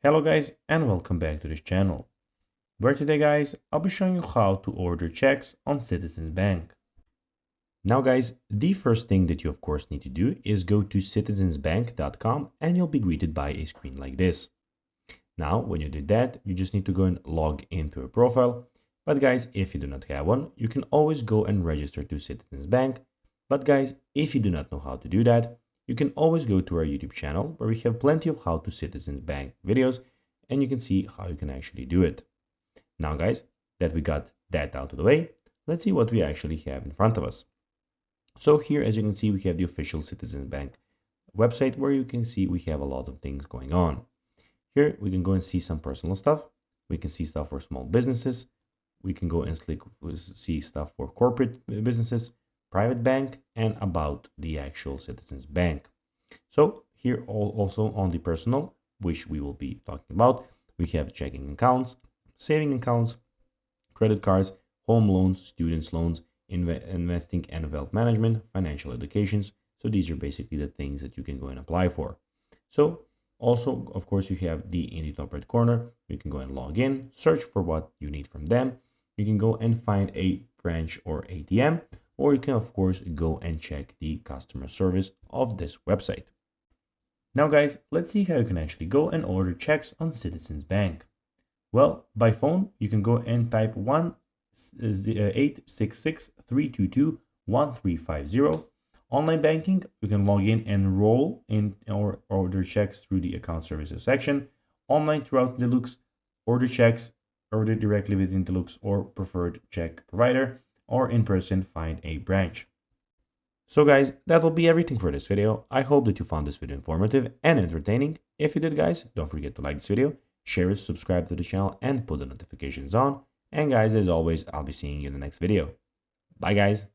Hello guys and welcome back to this channel, where today guys I'll be showing you how to order checks on Citizens Bank. Now guys, the first thing that you of course need to do is go to citizensbank.com and you'll be greeted by a screen like this. Now when you do that, you just need to go and log into a profile. But guys, if you do not have one, you can always go and register to Citizens Bank. But guys, if you do not know how to do that, you can always go to our YouTube channel where we have plenty of how to Citizens Bank videos and you can see how you can actually do it. Now guys, that we got that out of the way, let's see what we actually have in front of us. So here, as you can see, we have the official Citizens Bank website where you can see we have a lot of things going on. Here we can go and see some personal stuff. We can see stuff for small businesses. We can go and see stuff for corporate businesses, private bank, and about the actual Citizens Bank. So here also on the personal, which we will be talking about, we have checking accounts, saving accounts, credit cards, home loans, students loans, investing and wealth management, financial educations. So these are basically the things that you can go and apply for. So also, of course, you have in the top right corner, you can go and log in, search for what you need from them. You can go and find a branch or ATM, or you can of course go and check the customer service of this website. Now guys, let's see how you can actually go and order checks on Citizens Bank. Well, by phone, you can go and type 1-866-322-1350. Online banking, you can log in and enroll in or order checks through the account services section. Online throughout Deluxe, order checks, order directly within Deluxe or preferred check provider, or in person, find a branch. So guys, that will be everything for this video. I hope that you found this video informative and entertaining. If you did guys, don't forget to like this video, share it, subscribe to the channel, and put the notifications on. And guys, as always, I'll be seeing you in the next video. Bye guys.